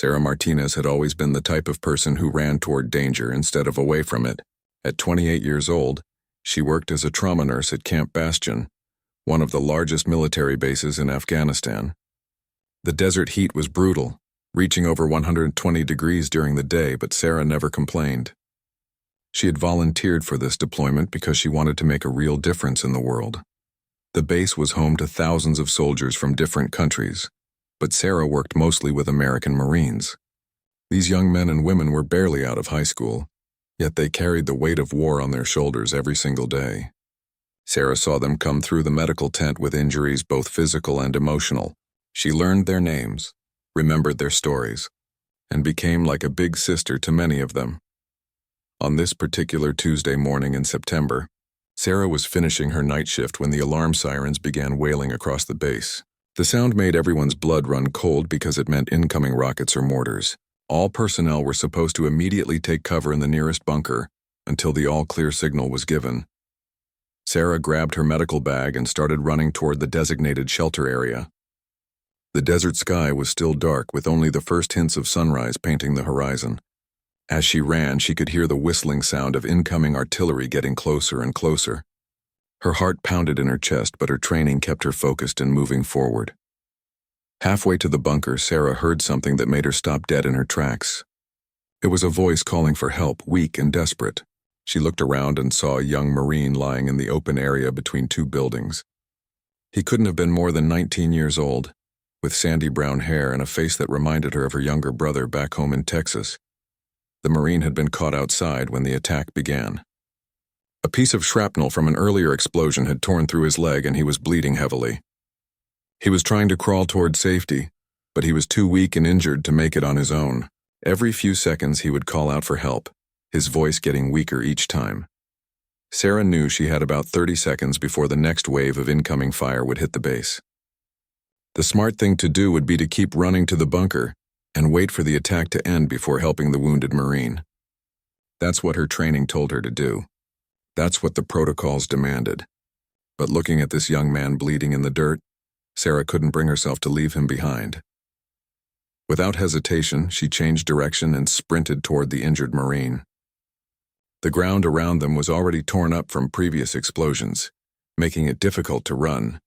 Sarah Martinez had always been the type of person who ran toward danger instead of away from it. At 28 years old, she worked as a trauma nurse at Camp Bastion, one of the largest military bases in Afghanistan. The desert heat was brutal, reaching over 120 degrees during the day, but Sarah never complained. She had volunteered for this deployment because she wanted to make a real difference in the world. The base was home to thousands of soldiers from different countries, but Sarah worked mostly with American Marines. These young men and women were barely out of high school, yet they carried the weight of war on their shoulders every single day. Sarah saw them come through the medical tent with injuries both physical and emotional. She learned their names, remembered their stories, and became like a big sister to many of them. On this particular Tuesday morning in September, Sarah was finishing her night shift when the alarm sirens began wailing across the base. The sound made everyone's blood run cold because it meant incoming rockets or mortars. All personnel were supposed to immediately take cover in the nearest bunker until the all-clear signal was given. Sarah grabbed her medical bag and started running toward the designated shelter area. The desert sky was still dark, with only the first hints of sunrise painting the horizon. As she ran, she could hear the whistling sound of incoming artillery getting closer and closer. Her heart pounded in her chest, but her training kept her focused and moving forward. Halfway to the bunker, Sarah heard something that made her stop dead in her tracks. It was a voice calling for help, weak and desperate. She looked around and saw a young Marine lying in the open area between two buildings. He couldn't have been more than 19 years old, with sandy brown hair and a face that reminded her of her younger brother back home in Texas. The Marine had been caught outside when the attack began. A piece of shrapnel from an earlier explosion had torn through his leg and he was bleeding heavily. He was trying to crawl toward safety, but he was too weak and injured to make it on his own. Every few seconds he would call out for help, his voice getting weaker each time. Sarah knew she had about 30 seconds before the next wave of incoming fire would hit the base. The smart thing to do would be to keep running to the bunker and wait for the attack to end before helping the wounded Marine. That's what her training told her to do. That's what the protocols demanded. But looking at this young man bleeding in the dirt, Sarah couldn't bring herself to leave him behind. Without hesitation, she changed direction and sprinted toward the injured Marine. The ground around them was already torn up from previous explosions, making it difficult to run.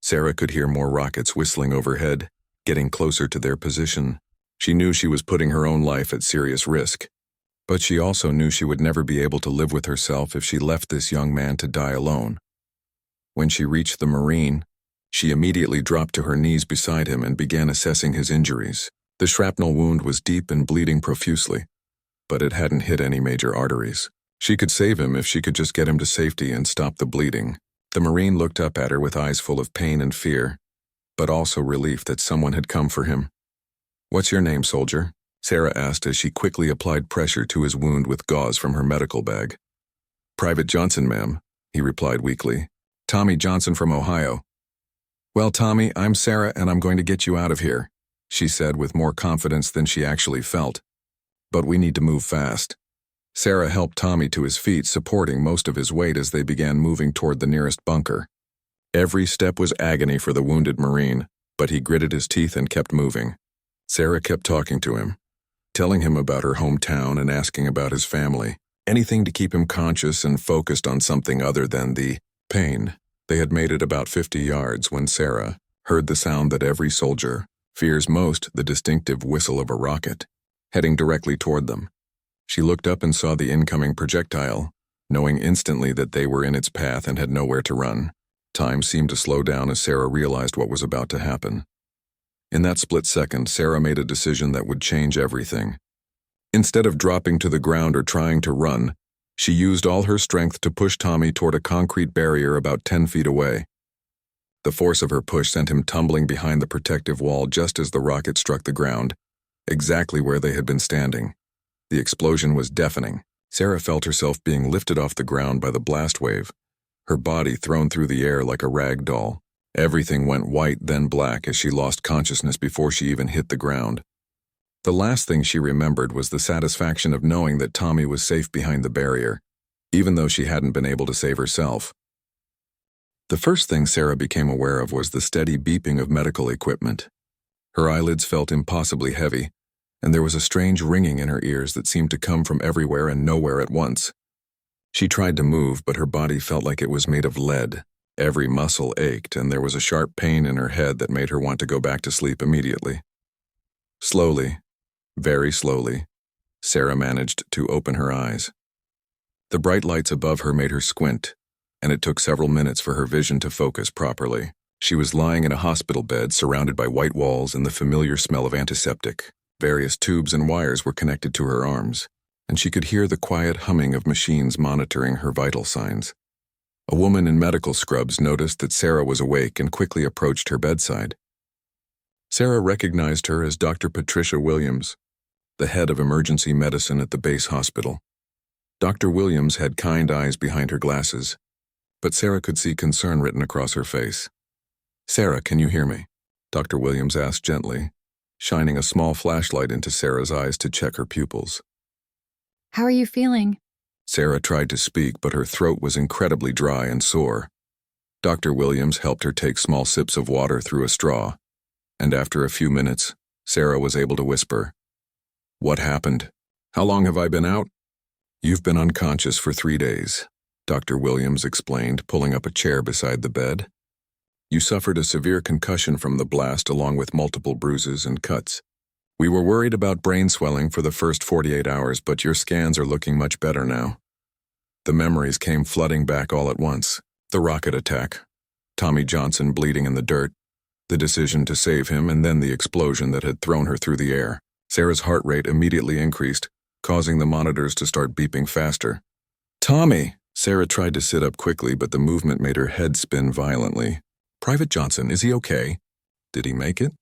Sarah could hear more rockets whistling overhead, getting closer to their position. She knew she was putting her own life at serious risk, but she also knew she would never be able to live with herself if she left this young man to die alone. When she reached the Marine, she immediately dropped to her knees beside him and began assessing his injuries. The shrapnel wound was deep and bleeding profusely, but it hadn't hit any major arteries. She could save him if she could just get him to safety and stop the bleeding. The Marine looked up at her with eyes full of pain and fear, but also relief that someone had come for him. "What's your name, soldier?" Sarah asked as she quickly applied pressure to his wound with gauze from her medical bag. "Private Johnson, ma'am," he replied weakly. "Tommy Johnson from Ohio." "Well, Tommy, I'm Sarah and I'm going to get you out of here," she said with more confidence than she actually felt. "But we need to move fast." Sarah helped Tommy to his feet, supporting most of his weight as they began moving toward the nearest bunker. Every step was agony for the wounded Marine, but he gritted his teeth and kept moving. Sarah kept talking to him, telling him about her hometown and asking about his family, anything to keep him conscious and focused on something other than the pain. They had made it about 50 yards when Sarah heard the sound that every soldier fears most, the distinctive whistle of a rocket, heading directly toward them. She looked up and saw the incoming projectile, knowing instantly that they were in its path and had nowhere to run. Time seemed to slow down as Sarah realized what was about to happen. In that split second, Sarah made a decision that would change everything. Instead of dropping to the ground or trying to run, she used all her strength to push Tommy toward a concrete barrier about 10 feet away. The force of her push sent him tumbling behind the protective wall just as the rocket struck the ground, exactly where they had been standing. The explosion was deafening. Sarah felt herself being lifted off the ground by the blast wave, her body thrown through the air like a rag doll. Everything went white, then black as she lost consciousness before she even hit the ground. The last thing she remembered was the satisfaction of knowing that Tommy was safe behind the barrier, even though she hadn't been able to save herself. The first thing Sarah became aware of was the steady beeping of medical equipment. Her eyelids felt impossibly heavy, and there was a strange ringing in her ears that seemed to come from everywhere and nowhere at once. She tried to move, but her body felt like it was made of lead. Every muscle ached, and there was a sharp pain in her head that made her want to go back to sleep immediately. Slowly, very slowly, Sarah managed to open her eyes. The bright lights above her made her squint, and it took several minutes for her vision to focus properly. She was lying in a hospital bed surrounded by white walls and the familiar smell of antiseptic. Various tubes and wires were connected to her arms, and she could hear the quiet humming of machines monitoring her vital signs. A woman in medical scrubs noticed that Sarah was awake and quickly approached her bedside. Sarah recognized her as Dr. Patricia Williams, the head of emergency medicine at the base hospital. Dr. Williams had kind eyes behind her glasses, but Sarah could see concern written across her face. "Sarah, can you hear me?" Dr. Williams asked gently, shining a small flashlight into Sarah's eyes to check her pupils. "How are you feeling?" Sarah tried to speak, but her throat was incredibly dry and sore. Dr. Williams helped her take small sips of water through a straw, and after a few minutes, Sarah was able to whisper, "What happened? How long have I been out?" "You've been unconscious for 3 days," Dr. Williams explained, pulling up a chair beside the bed. "You suffered a severe concussion from the blast along with multiple bruises and cuts. We were worried about brain swelling for the first 48 hours, but your scans are looking much better now." The memories came flooding back all at once. The rocket attack, Tommy Johnson bleeding in the dirt, the decision to save him, and then the explosion that had thrown her through the air. Sarah's heart rate immediately increased, causing the monitors to start beeping faster. "Tommy!" Sarah tried to sit up quickly, but the movement made her head spin violently. "Private Johnson, is he okay? Did he make it?"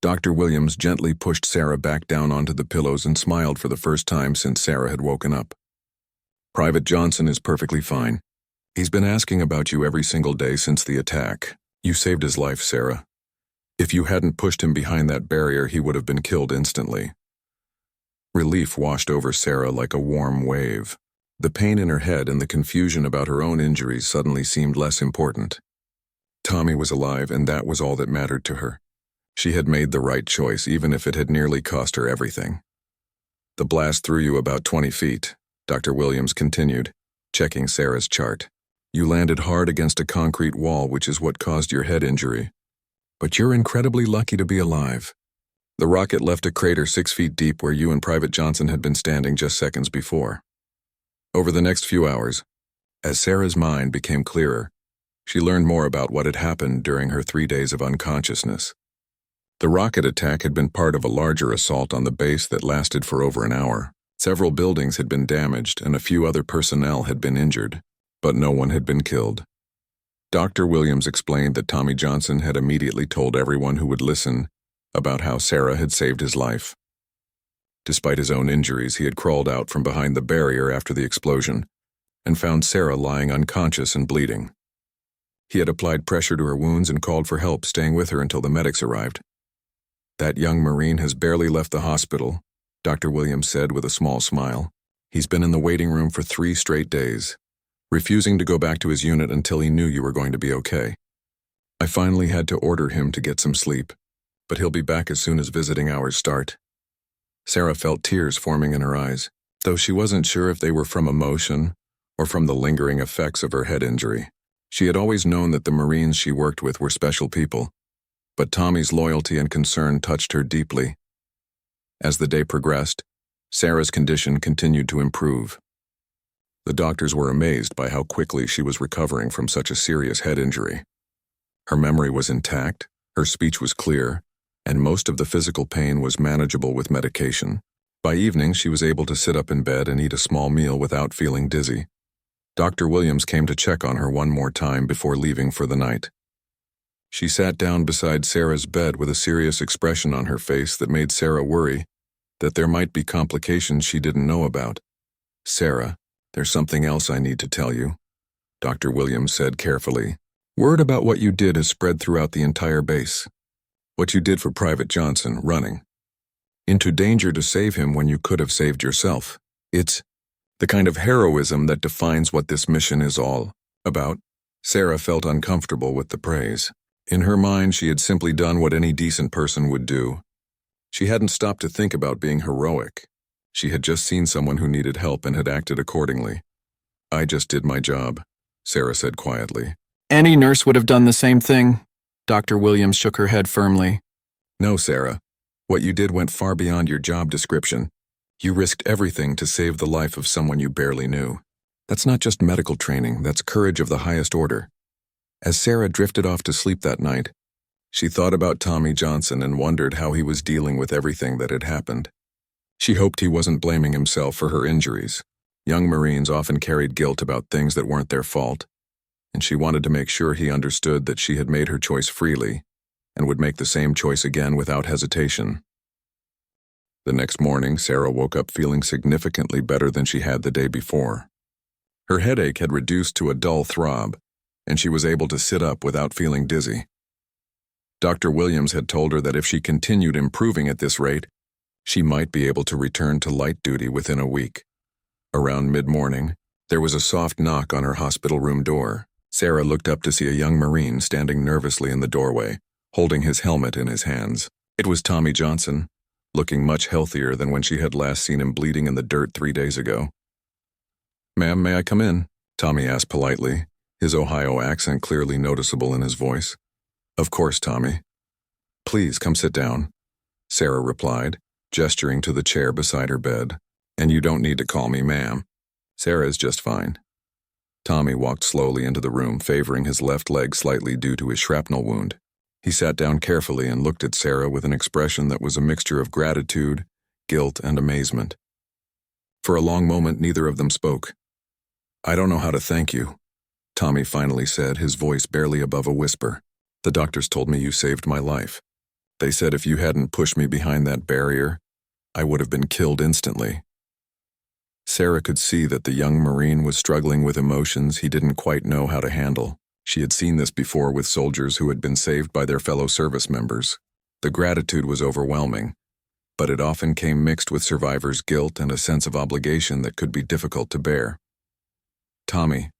Dr. Williams gently pushed Sarah back down onto the pillows and smiled for the first time since Sarah had woken up. "Private Johnson is perfectly fine. He's been asking about you every single day since the attack. You saved his life, Sarah. If you hadn't pushed him behind that barrier, he would have been killed instantly." Relief washed over Sarah like a warm wave. The pain in her head and the confusion about her own injuries suddenly seemed less important. Tommy was alive, and that was all that mattered to her. She had made the right choice, even if it had nearly cost her everything. "The blast threw you about 20 feet, Dr. Williams continued, checking Sarah's chart. "You landed hard against a concrete wall, which is what caused your head injury. But you're incredibly lucky to be alive. The rocket left a crater 6 feet deep where you and Private Johnson had been standing just seconds before." Over the next few hours, as Sarah's mind became clearer, she learned more about what had happened during her 3 days of unconsciousness. The rocket attack had been part of a larger assault on the base that lasted for over an hour. Several buildings had been damaged and a few other personnel had been injured, but no one had been killed. Dr. Williams explained that Tommy Johnson had immediately told everyone who would listen about how Sarah had saved his life. Despite his own injuries, he had crawled out from behind the barrier after the explosion and found Sarah lying unconscious and bleeding. He had applied pressure to her wounds and called for help, staying with her until the medics arrived. "That young Marine has barely left the hospital," Dr. Williams said with a small smile. "He's been in the waiting room for 3 straight days, refusing to go back to his unit until he knew you were going to be okay. I finally had to order him to get some sleep, but he'll be back as soon as visiting hours start." Sarah felt tears forming in her eyes, though she wasn't sure if they were from emotion or from the lingering effects of her head injury. She had always known that the Marines she worked with were special people, but Tommy's loyalty and concern touched her deeply. As the day progressed, Sarah's condition continued to improve. The doctors were amazed by how quickly she was recovering from such a serious head injury. Her memory was intact, her speech was clear, and most of the physical pain was manageable with medication. By evening, she was able to sit up in bed and eat a small meal without feeling dizzy. Dr. Williams came to check on her one more time before leaving for the night. She sat down beside Sarah's bed with a serious expression on her face that made Sarah worry that there might be complications she didn't know about. "Sarah, there's something else I need to tell you," Dr. Williams said carefully. "Word about what you did has spread throughout the entire base. What you did for Private Johnson, running into danger to save him when you could have saved yourself. It's the kind of heroism that defines what this mission is all about." Sarah felt uncomfortable with the praise. In her mind, she had simply done what any decent person would do. She hadn't stopped to think about being heroic. She had just seen someone who needed help and had acted accordingly. "I just did my job," Sarah said quietly. Any nurse would have done the same thing. Dr. Williams shook her head firmly. "No, Sarah. What you did went far beyond your job description. You risked everything to save the life of someone you barely knew. That's not just medical training, that's courage of the highest order." As Sarah drifted off to sleep that night, she thought about Tommy Johnson and wondered how he was dealing with everything that had happened. She hoped he wasn't blaming himself for her injuries. Young Marines often carried guilt about things that weren't their fault, and she wanted to make sure he understood that she had made her choice freely and would make the same choice again without hesitation. The next morning, Sarah woke up feeling significantly better than she had the day before. Her headache had reduced to a dull throb, and she was able to sit up without feeling dizzy. Dr. Williams had told her that if she continued improving at this rate, she might be able to return to light duty within a week. Around mid-morning, there was a soft knock on her hospital room door. Sarah looked up to see a young Marine standing nervously in the doorway, holding his helmet in his hands. It was Tommy Johnson, looking much healthier than when she had last seen him bleeding in the dirt 3 days ago. "Ma'am, may I come in?" Tommy asked politely, his Ohio accent clearly noticeable in his voice. "Of course, Tommy. Please come sit down," Sarah replied, gesturing to the chair beside her bed. "And you don't need to call me ma'am. Sarah is just fine." Tommy walked slowly into the room, favoring his left leg slightly due to his shrapnel wound. He sat down carefully and looked at Sarah with an expression that was a mixture of gratitude, guilt, and amazement. For a long moment, neither of them spoke. "I don't know how to thank you," Tommy finally said, his voice barely above a whisper. "The doctors told me you saved my life. They said if you hadn't pushed me behind that barrier, I would have been killed instantly." Sarah could see that the young Marine was struggling with emotions he didn't quite know how to handle. She had seen this before with soldiers who had been saved by their fellow service members. The gratitude was overwhelming, but it often came mixed with survivors' guilt and a sense of obligation that could be difficult to bear. "Tommy,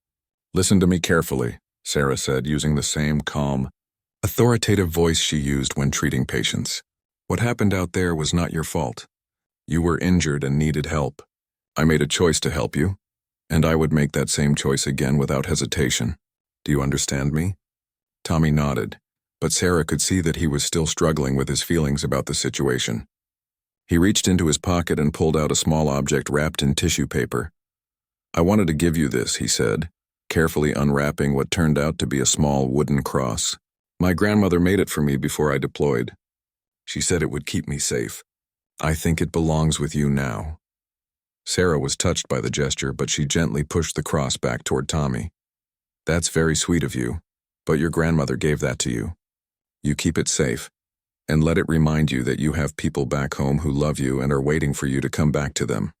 listen to me carefully," Sarah said, using the same calm, authoritative voice she used when treating patients. "What happened out there was not your fault. You were injured and needed help. I made a choice to help you, and I would make that same choice again without hesitation. Do you understand me?" Tommy nodded, but Sarah could see that he was still struggling with his feelings about the situation. He reached into his pocket and pulled out a small object wrapped in tissue paper. "I wanted to give you this," he said, carefully unwrapping what turned out to be a small wooden cross. "My grandmother made it for me before I deployed. She said it would keep me safe. I think it belongs with you now." Sarah was touched by the gesture, but she gently pushed the cross back toward Tommy. "That's very sweet of you, but your grandmother gave that to you. You keep it safe, and let it remind you that you have people back home who love you and are waiting for you to come back to them."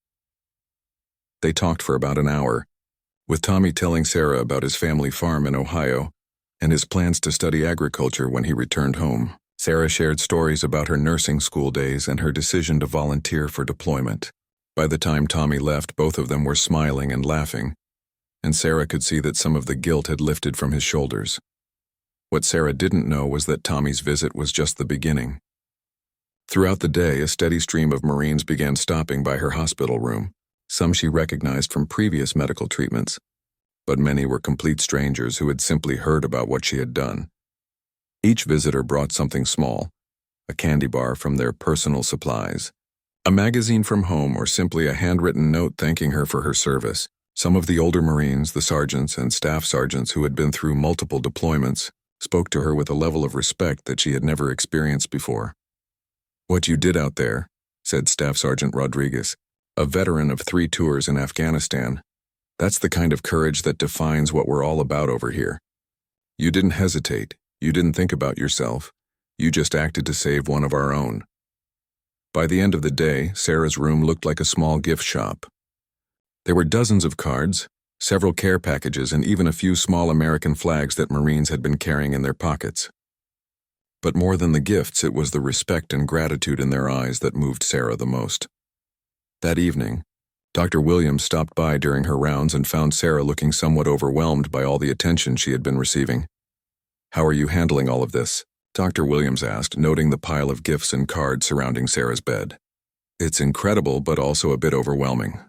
They talked for about an hour, with Tommy telling Sarah about his family farm in Ohio and his plans to study agriculture when he returned home. Sarah shared stories about her nursing school days and her decision to volunteer for deployment. By the time Tommy left, both of them were smiling and laughing, and Sarah could see that some of the guilt had lifted from his shoulders. What Sarah didn't know was that Tommy's visit was just the beginning. Throughout the day, a steady stream of Marines began stopping by her hospital room. Some she recognized from previous medical treatments, but many were complete strangers who had simply heard about what she had done. Each visitor brought something small, a candy bar from their personal supplies, a magazine from home, or simply a handwritten note thanking her for her service. Some of the older Marines, the sergeants and staff sergeants who had been through multiple deployments, spoke to her with a level of respect that she had never experienced before. "What you did out there," said Staff Sergeant Rodriguez, a veteran of 3 tours in Afghanistan, "that's the kind of courage that defines what we're all about over here. You didn't hesitate, you didn't think about yourself, you just acted to save one of our own." By the end of the day, Sarah's room looked like a small gift shop. There were dozens of cards, several care packages, and even a few small American flags that Marines had been carrying in their pockets. But more than the gifts, it was the respect and gratitude in their eyes that moved Sarah the most. That evening, Dr. Williams stopped by during her rounds and found Sarah looking somewhat overwhelmed by all the attention she had been receiving. "How are you handling all of this?" Dr. Williams asked, noting the pile of gifts and cards surrounding Sarah's bed. It's incredible, but also a bit overwhelming,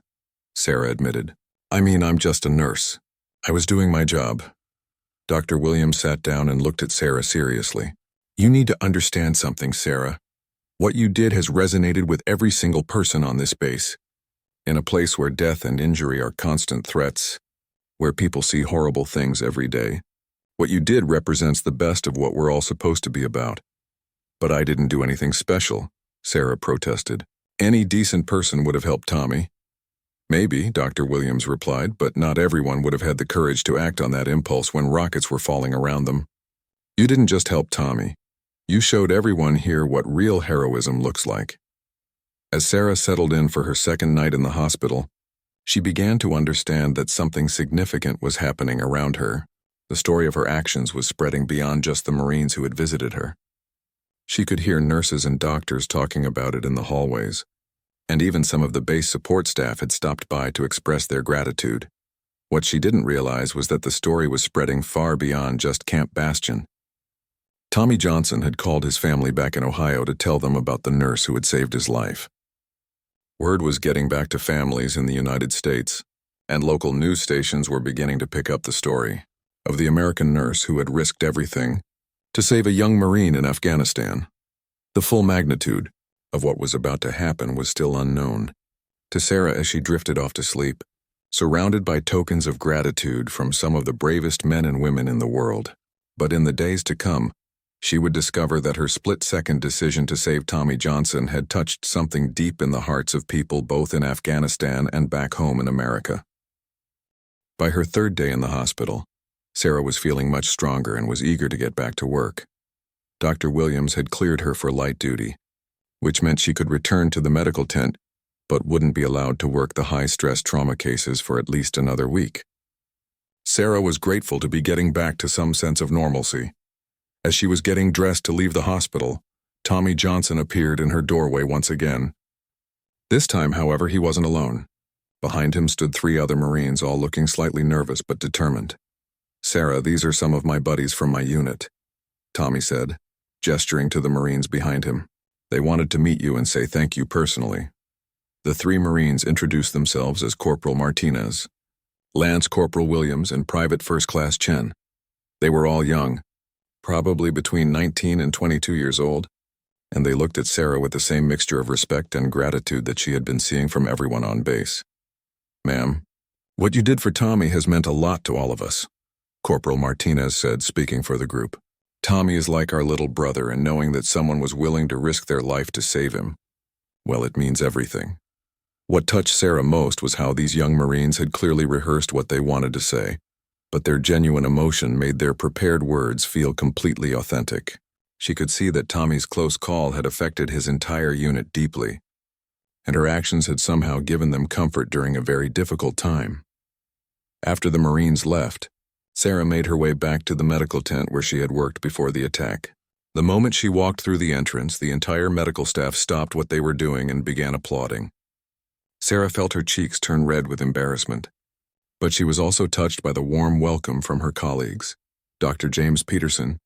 Sarah admitted. I mean, I'm just a nurse. I was doing my job. Dr. Williams sat down and looked at Sarah seriously. You need to understand something, Sarah. What you did has resonated with every single person on this base. In a place where death and injury are constant threats, where people see horrible things every day, what you did represents the best of what we're all supposed to be about. But I didn't do anything special, Sarah protested. Any decent person would have helped Tommy. Maybe, Dr. Williams replied, but not everyone would have had the courage to act on that impulse when rockets were falling around them. You didn't just help Tommy. You showed everyone here what real heroism looks like. As Sarah settled in for her second night in the hospital, she began to understand that something significant was happening around her. The story of her actions was spreading beyond just the Marines who had visited her. She could hear nurses and doctors talking about it in the hallways, and even some of the base support staff had stopped by to express their gratitude. What she didn't realize was that the story was spreading far beyond just Camp Bastion. Tommy Johnson had called his family back in Ohio to tell them about the nurse who had saved his life. Word was getting back to families in the United States, and local news stations were beginning to pick up the story of the American nurse who had risked everything to save a young Marine in Afghanistan. The full magnitude of what was about to happen was still unknown to Sarah as she drifted off to sleep, surrounded by tokens of gratitude from some of the bravest men and women in the world. But in the days to come, she would discover that her split-second decision to save Tommy Johnson had touched something deep in the hearts of people both in Afghanistan and back home in America. By her third day in the hospital, Sarah was feeling much stronger and was eager to get back to work. Dr. Williams had cleared her for light duty, which meant she could return to the medical tent, but wouldn't be allowed to work the high-stress trauma cases for at least another week. Sarah was grateful to be getting back to some sense of normalcy. As she was getting dressed to leave the hospital, Tommy Johnson appeared in her doorway once again. This time, however, he wasn't alone. Behind him stood 3 other Marines, all looking slightly nervous but determined. Sarah, these are some of my buddies from my unit, Tommy said, gesturing to the Marines behind him. They wanted to meet you and say thank you personally. The 3 Marines introduced themselves as Corporal Martinez, Lance Corporal Williams, and Private First Class Chen. They were all young, probably between 19 and 22 years old, and they looked at Sarah with the same mixture of respect and gratitude that she had been seeing from everyone on base. Ma'am, what you did for Tommy has meant a lot to all of us, Corporal Martinez said, speaking for the group. Tommy is like our little brother, and knowing that someone was willing to risk their life to save him, well, it means everything. What touched Sarah most was how these young Marines had clearly rehearsed what they wanted to say, but their genuine emotion made their prepared words feel completely authentic. She could see that Tommy's close call had affected his entire unit deeply, and her actions had somehow given them comfort during a very difficult time. After the Marines left, Sarah made her way back to the medical tent where she had worked before the attack. The moment she walked through the entrance, the entire medical staff stopped what they were doing and began applauding. Sarah felt her cheeks turn red with embarrassment, but she was also touched by the warm welcome from her colleagues. Dr. James Peterson,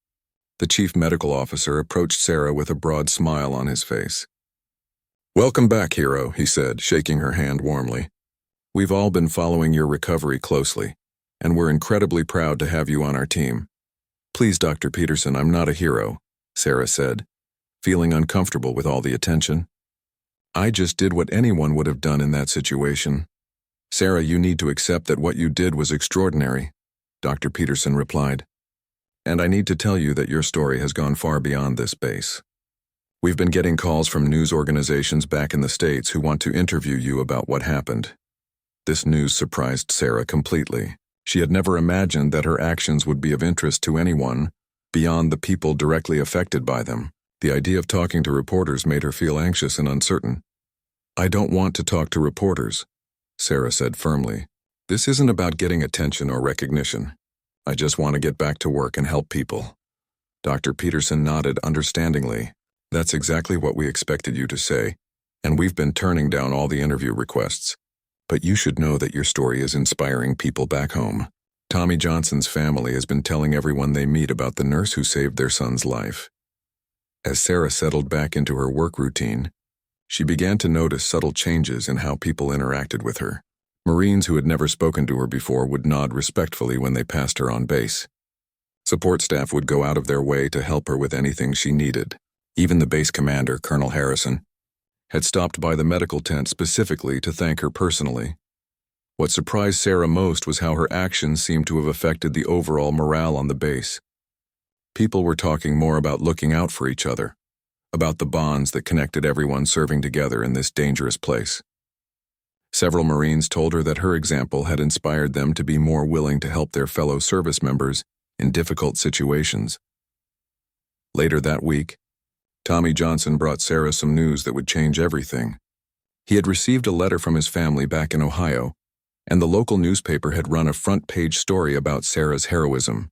the chief medical officer, approached Sarah with a broad smile on his face. "Welcome back, hero," he said, shaking her hand warmly. "We've all been following your recovery closely, and we're incredibly proud to have you on our team." "Please, Dr. Peterson, I'm not a hero," Sarah said, feeling uncomfortable with all the attention. "I just did what anyone would have done in that situation." "Sarah, you need to accept that what you did was extraordinary," Dr. Peterson replied. "And I need to tell you that your story has gone far beyond this base. We've been getting calls from news organizations back in the States who want to interview you about what happened." This news surprised Sarah completely. She had never imagined that her actions would be of interest to anyone beyond the people directly affected by them. The idea of talking to reporters made her feel anxious and uncertain. "I don't want to talk to reporters," Sarah said firmly. "This isn't about getting attention or recognition. I just want to get back to work and help people." Dr. Peterson nodded understandingly. "That's exactly what we expected you to say, and we've been turning down all the interview requests. But you should know that your story is inspiring people back home. Tommy Johnson's family has been telling everyone they meet about the nurse who saved their son's life. As Sarah settled back into her work routine, she began to notice subtle changes in how people interacted with her. Marines who had never spoken to her before would nod respectfully when they passed her on base. Support staff would go out of their way to help her with anything she needed. Even the base commander, Colonel Harrison, had stopped by the medical tent specifically to thank her personally. What surprised Sarah most was how her actions seemed to have affected the overall morale on the base. People were talking more about looking out for each other, about the bonds that connected everyone serving together in this dangerous place. Several Marines told her that her example had inspired them to be more willing to help their fellow service members in difficult situations. Later that week, Tommy Johnson brought Sarah some news that would change everything. He had received a letter from his family back in Ohio, and the local newspaper had run a front-page story about Sarah's heroism.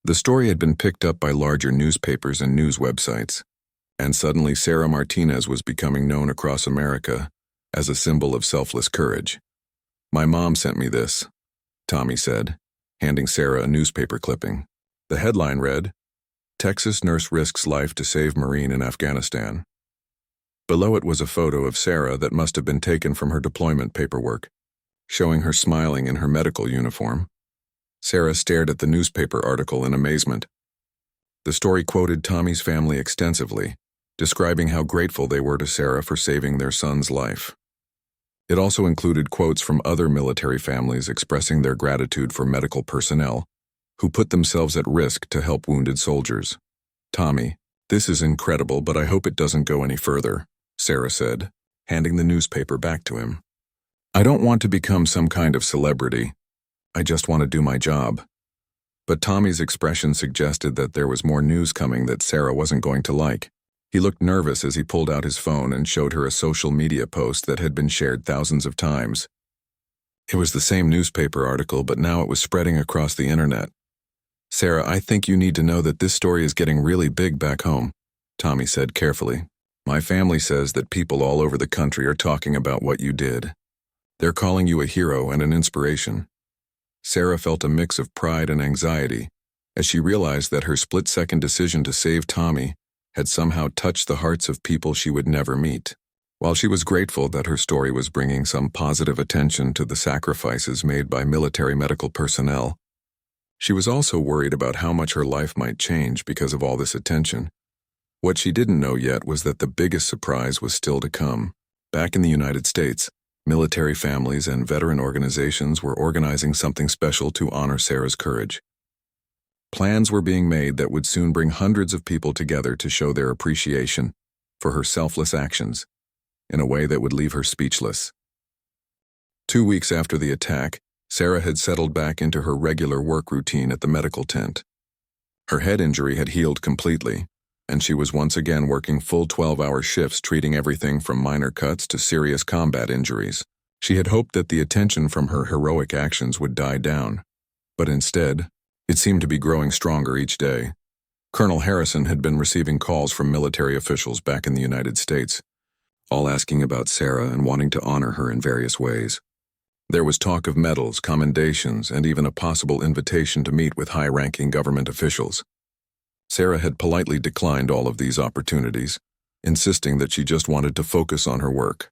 The story had been picked up by larger newspapers and news websites, and suddenly Sarah Martinez was becoming known across America as a symbol of selfless courage. "My mom sent me this," Tommy said, handing Sarah a newspaper clipping. The headline read, "Texas Nurse Risks Life to Save Marine in Afghanistan." Below it was a photo of Sarah that must have been taken from her deployment paperwork, showing her smiling in her medical uniform. Sarah stared at the newspaper article in amazement. The story quoted Tommy's family extensively, describing how grateful they were to Sarah for saving their son's life. It also included quotes from other military families expressing their gratitude for medical personnel who put themselves at risk to help wounded soldiers. "Tommy, this is incredible, but I hope it doesn't go any further," Sarah said, handing the newspaper back to him. "I don't want to become some kind of celebrity. I just want to do my job." But Tommy's expression suggested that there was more news coming that Sarah wasn't going to like. He looked nervous as he pulled out his phone and showed her a social media post that had been shared thousands of times. It was the same newspaper article, but now it was spreading across the internet. "Sarah, I think you need to know that this story is getting really big back home," Tommy said carefully. "My family says that people all over the country are talking about what you did. They're calling you a hero and an inspiration." Sarah felt a mix of pride and anxiety as she realized that her split-second decision to save Tommy had somehow touched the hearts of people she would never meet. While she was grateful that her story was bringing some positive attention to the sacrifices made by military medical personnel, she was also worried about how much her life might change because of all this attention. What she didn't know yet was that the biggest surprise was still to come. Back in the United States, military families and veteran organizations were organizing something special to honor Sarah's courage. Plans were being made that would soon bring hundreds of people together to show their appreciation for her selfless actions in a way that would leave her speechless. 2 weeks after the attack, Sarah had settled back into her regular work routine at the medical tent. Her head injury had healed completely, and she was once again working full 12-hour shifts treating everything from minor cuts to serious combat injuries. She had hoped that the attention from her heroic actions would die down, but instead, it seemed to be growing stronger each day. Colonel Harrison had been receiving calls from military officials back in the United States, all asking about Sarah and wanting to honor her in various ways. There was talk of medals, commendations, and even a possible invitation to meet with high-ranking government officials. Sarah had politely declined all of these opportunities, insisting that she just wanted to focus on her work.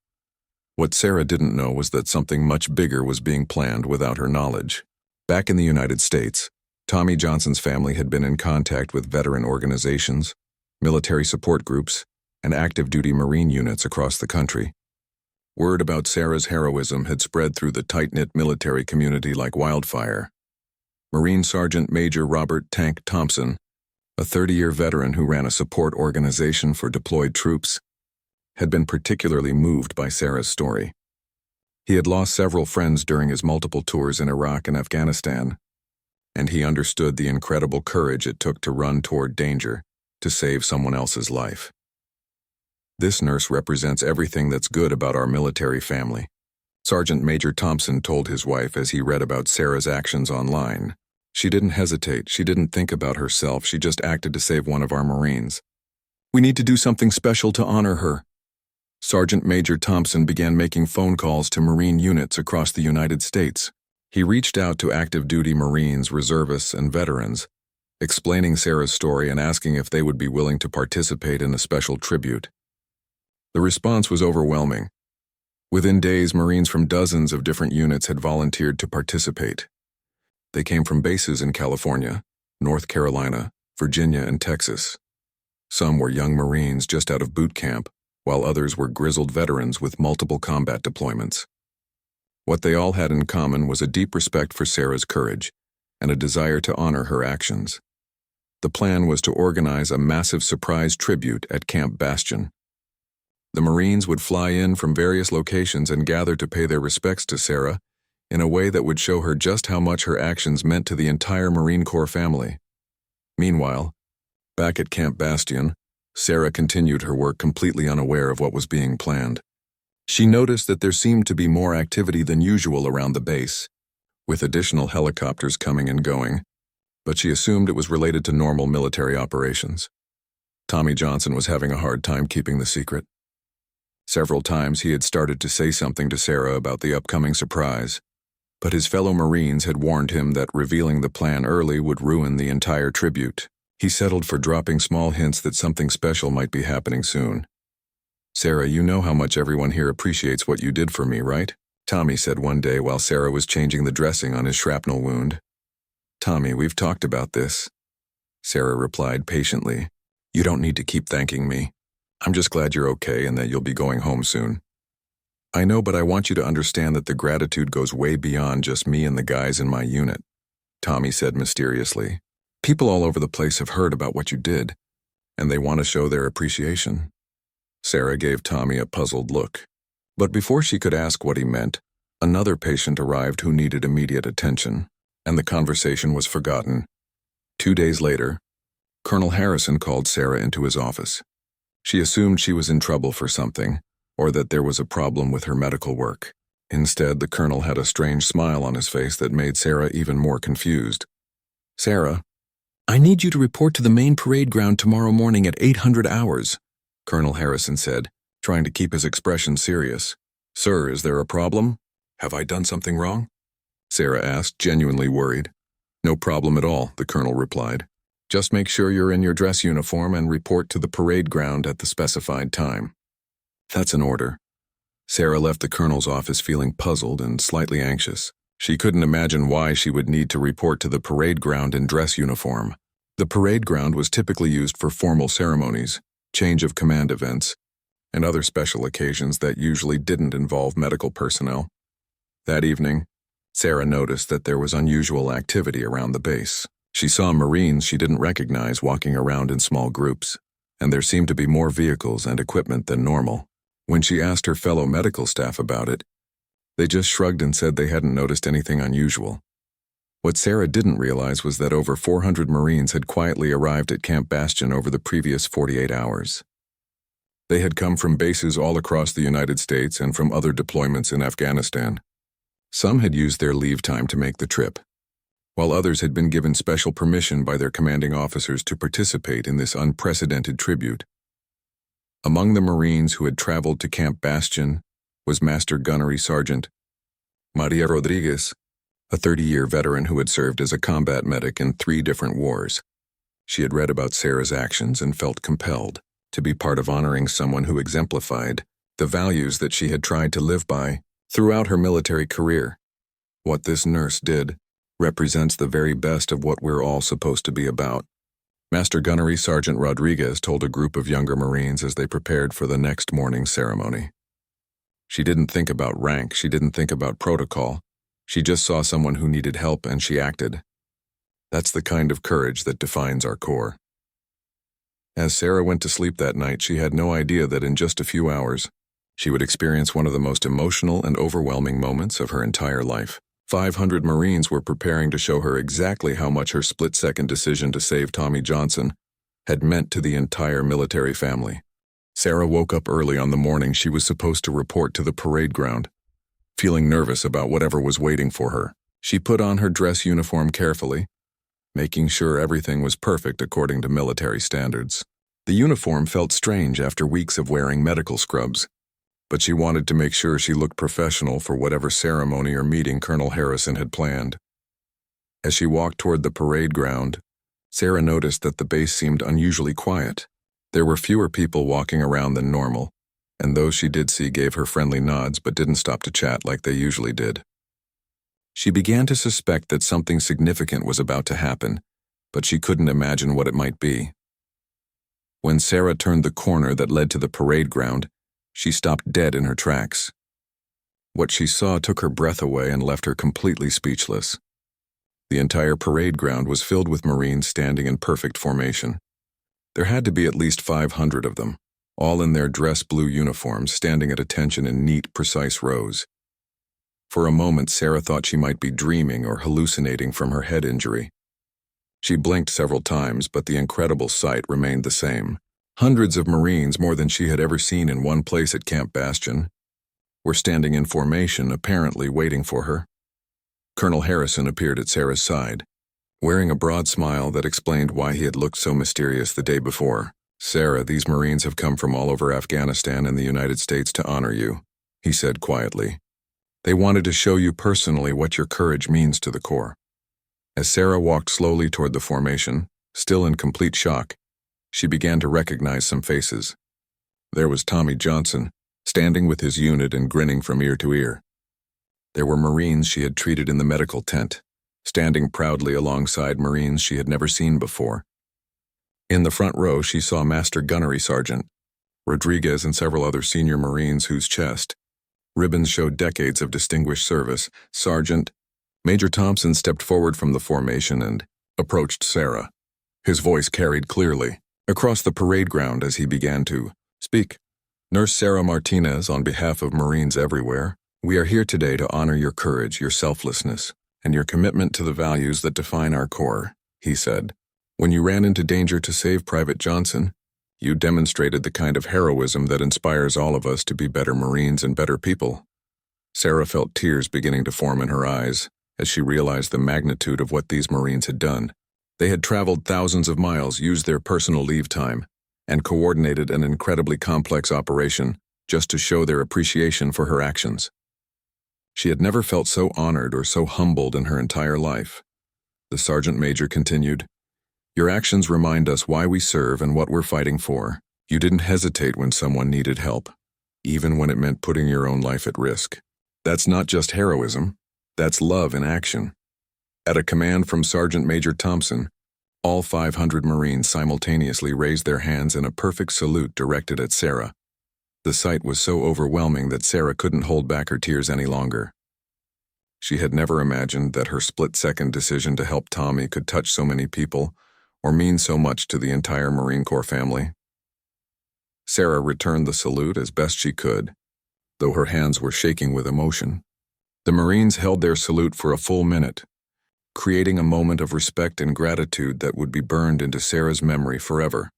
What Sarah didn't know was that something much bigger was being planned without her knowledge. Back in the United States, Tommy Johnson's family had been in contact with veteran organizations, military support groups, and active-duty Marine units across the country. Word about Sarah's heroism had spread through the tight-knit military community like wildfire. Marine Sergeant Major Robert "Tank" Thompson, a 30-year veteran who ran a support organization for deployed troops, had been particularly moved by Sarah's story. He had lost several friends during his multiple tours in Iraq and Afghanistan, and he understood the incredible courage it took to run toward danger to save someone else's life. "This nurse represents everything that's good about our military family," Sergeant Major Thompson told his wife as he read about Sarah's actions online. "She didn't hesitate, she didn't think about herself, she just acted to save one of our Marines. We need to do something special to honor her." Sergeant Major Thompson began making phone calls to Marine units across the United States. He reached out to active-duty Marines, reservists, and veterans, explaining Sarah's story and asking if they would be willing to participate in a special tribute. The response was overwhelming. Within days, Marines from dozens of different units had volunteered to participate. They came from bases in California, North Carolina, Virginia, and Texas. Some were young Marines just out of boot camp, while others were grizzled veterans with multiple combat deployments. What they all had in common was a deep respect for Sarah's courage and a desire to honor her actions. The plan was to organize a massive surprise tribute at Camp Bastion. The Marines would fly in from various locations and gather to pay their respects to Sarah in a way that would show her just how much her actions meant to the entire Marine Corps family. Meanwhile, back at Camp Bastion, Sarah continued her work completely unaware of what was being planned. She noticed that there seemed to be more activity than usual around the base, with additional helicopters coming and going, but she assumed it was related to normal military operations. Tommy Johnson was having a hard time keeping the secret. Several times he had started to say something to Sarah about the upcoming surprise, but his fellow Marines had warned him that revealing the plan early would ruin the entire tribute. He settled for dropping small hints that something special might be happening soon. "Sarah, you know how much everyone here appreciates what you did for me, right?" Tommy said one day while Sarah was changing the dressing on his shrapnel wound. "Tommy, we've talked about this," Sarah replied patiently. "You don't need to keep thanking me. I'm just glad you're okay and that you'll be going home soon." "I know, but I want you to understand that the gratitude goes way beyond just me and the guys in my unit," Tommy said mysteriously. "People all over the place have heard about what you did, and they want to show their appreciation." Sarah gave Tommy a puzzled look. But before she could ask what he meant, another patient arrived who needed immediate attention, and the conversation was forgotten. 2 days later, Colonel Harrison called Sarah into his office. She assumed she was in trouble for something, or that there was a problem with her medical work. Instead, the colonel had a strange smile on his face that made Sarah even more confused. "Sarah, I need you to report to the main parade ground tomorrow morning at 800 hours, Colonel Harrison said, trying to keep his expression serious. "Sir, is there a problem? Have I done something wrong?" Sarah asked, genuinely worried. "No problem at all," the colonel replied. "Just make sure you're in your dress uniform and report to the parade ground at the specified time." "That's an order." Sarah left the colonel's office feeling puzzled and slightly anxious. She couldn't imagine why she would need to report to the parade ground in dress uniform. The parade ground was typically used for formal ceremonies, change of command events, and other special occasions that usually didn't involve medical personnel. That evening, Sarah noticed that there was unusual activity around the base. She saw Marines she didn't recognize walking around in small groups, and there seemed to be more vehicles and equipment than normal. When she asked her fellow medical staff about it, they just shrugged and said they hadn't noticed anything unusual. What Sarah didn't realize was that over 400 Marines had quietly arrived at Camp Bastion over the previous 48 hours. They had come from bases all across the United States and from other deployments in Afghanistan. Some had used their leave time to make the trip, while others had been given special permission by their commanding officers to participate in this unprecedented tribute. Among the Marines who had traveled to Camp Bastion was Master Gunnery Sergeant Maria Rodriguez, a 30-year veteran who had served as a combat medic in 3 different wars. She had read about Sarah's actions and felt compelled to be part of honoring someone who exemplified the values that she had tried to live by throughout her military career. What this nurse did represents the very best of what we're all supposed to be about. Master Gunnery Sergeant Rodriguez told a group of younger Marines as they prepared for the next morning's ceremony. She didn't think about rank, she didn't think about protocol. She just saw someone who needed help and she acted. That's the kind of courage that defines our Corps. As Sarah went to sleep that night, she had no idea that in just a few hours, she would experience one of the most emotional and overwhelming moments of her entire life. 500 Marines were preparing to show her exactly how much her split-second decision to save Tommy Johnson had meant to the entire military family. Sarah woke up early on the morning she was supposed to report to the parade ground, feeling nervous about whatever was waiting for her. She put on her dress uniform carefully, making sure everything was perfect according to military standards. The uniform felt strange after weeks of wearing medical scrubs, but she wanted to make sure she looked professional for whatever ceremony or meeting Colonel Harrison had planned. As she walked toward the parade ground, Sarah noticed that the base seemed unusually quiet. There were fewer people walking around than normal, and those she did see gave her friendly nods but didn't stop to chat like they usually did. She began to suspect that something significant was about to happen, but she couldn't imagine what it might be. When Sarah turned the corner that led to the parade ground, she stopped dead in her tracks. What she saw took her breath away and left her completely speechless. The entire parade ground was filled with Marines standing in perfect formation. There had to be at least 500 of them, all in their dress blue uniforms, standing at attention in neat, precise rows. For a moment, Sarah thought she might be dreaming or hallucinating from her head injury. She blinked several times, but the incredible sight remained the same. Hundreds of Marines, more than she had ever seen in one place at Camp Bastion, were standing in formation, apparently waiting for her. Colonel Harrison appeared at Sarah's side, wearing a broad smile that explained why he had looked so mysterious the day before. "Sarah, these Marines have come from all over Afghanistan and the United States to honor you," he said quietly. "They wanted to show you personally what your courage means to the Corps." As Sarah walked slowly toward the formation, still in complete shock, she began to recognize some faces. There was Tommy Johnson, standing with his unit and grinning from ear to ear. There were Marines she had treated in the medical tent, standing proudly alongside Marines she had never seen before. In the front row, she saw Master Gunnery Sergeant Rodriguez and several other senior Marines whose chest ribbons showed decades of distinguished service. Major Thompson stepped forward from the formation and approached Sarah. His voice carried clearly across the parade ground as he began to speak. "Nurse Sarah Martinez, on behalf of Marines everywhere, we are here today to honor your courage, your selflessness, and your commitment to the values that define our Corps," he said. "When you ran into danger to save Private Johnson, you demonstrated the kind of heroism that inspires all of us to be better Marines and better people." Sarah felt tears beginning to form in her eyes as she realized the magnitude of what these Marines had done. They had traveled thousands of miles, used their personal leave time, and coordinated an incredibly complex operation just to show their appreciation for her actions. She had never felt so honored or so humbled in her entire life. The sergeant major continued, "Your actions remind us why we serve and what we're fighting for. You didn't hesitate when someone needed help, even when it meant putting your own life at risk. That's not just heroism, that's love in action." At a command from Sergeant Major Thompson, all 500 Marines simultaneously raised their hands in a perfect salute directed at Sarah. The sight was so overwhelming that Sarah couldn't hold back her tears any longer. She had never imagined that her split-second decision to help Tommy could touch so many people or mean so much to the entire Marine Corps family. Sarah returned the salute as best she could, though her hands were shaking with emotion. The Marines held their salute for a full minute, creating a moment of respect and gratitude that would be burned into Sarah's memory forever.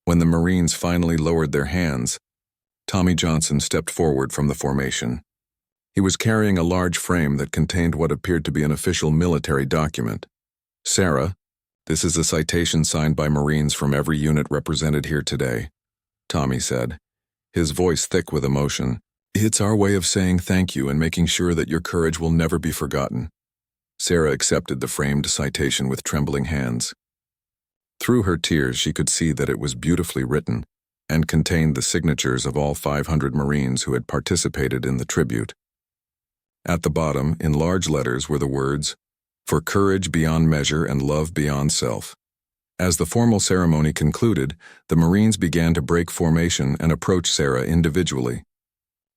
When the Marines finally lowered their hands, Tommy Johnson stepped forward from the formation. He was carrying a large frame that contained what appeared to be an official military document. "Sarah, this is a citation signed by Marines from every unit represented here today," Tommy said, his voice thick with emotion. "It's our way of saying thank you and making sure that your courage will never be forgotten." Sarah accepted the framed citation with trembling hands. Through her tears, she could see that it was beautifully written and contained the signatures of all 500 Marines who had participated in the tribute. At the bottom, in large letters, were the words, "For courage beyond measure and love beyond self." As the formal ceremony concluded, the Marines began to break formation and approach Sarah individually.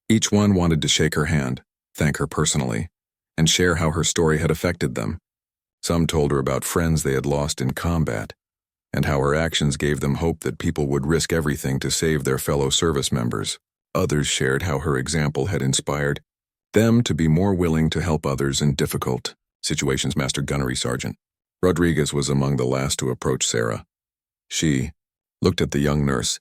Each one wanted to shake her hand, thank her personally, and share how her story had affected them. Some told her about friends they had lost in combat, and how her actions gave them hope that people would risk everything to save their fellow service members. Others shared how her example had inspired them to be more willing to help others in difficult situations. Master Gunnery Sergeant Rodriguez was among the last to approach Sarah. She looked at the young nurse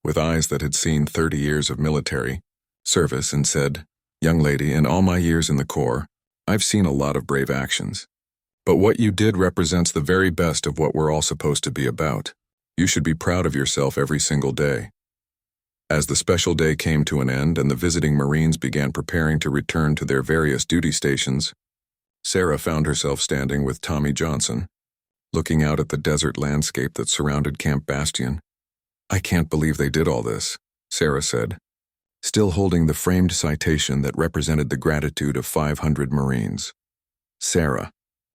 with eyes that had seen 30 years of military service and said, "Young lady, in all my years in the Corps, I've seen a lot of brave actions. But what you did represents the very best of what we're all supposed to be about. You should be proud of yourself every single day." As the special day came to an end and the visiting Marines began preparing to return to their various duty stations, Sarah found herself standing with Tommy Johnson. looking out at the desert landscape that surrounded Camp Bastion. "I can't believe they did all this," Sarah said, still holding the framed citation that represented the gratitude of 500 Marines. "Sarah,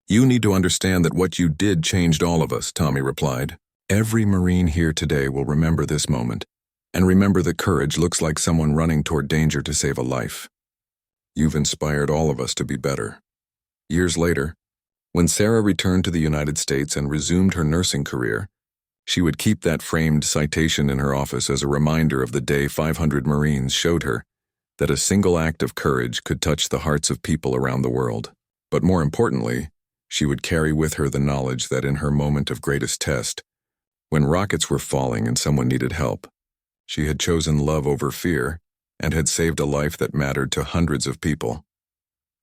you need to understand that what you did changed all of us," Tommy replied. "Every Marine here today will remember this moment, and remember that courage looks like someone running toward danger to save a life. You've inspired all of us to be better." Years later, when Sarah returned to the United States and resumed her nursing career, she would keep that framed citation in her office as a reminder of the day 500 Marines showed her that a single act of courage could touch the hearts of people around the world. But more importantly, she would carry with her the knowledge that in her moment of greatest test, when rockets were falling and someone needed help, she had chosen love over fear and had saved a life that mattered to hundreds of people.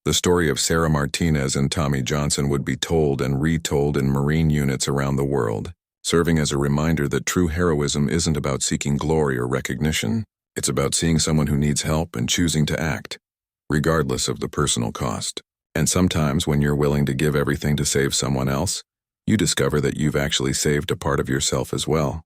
The story of Sarah Martinez and Tommy Johnson would be told and retold in Marine units around the world, serving as a reminder that true heroism isn't about seeking glory or recognition. It's about seeing someone who needs help and choosing to act, regardless of the personal cost. And sometimes when you're willing to give everything to save someone else, you discover that you've actually saved a part of yourself as well.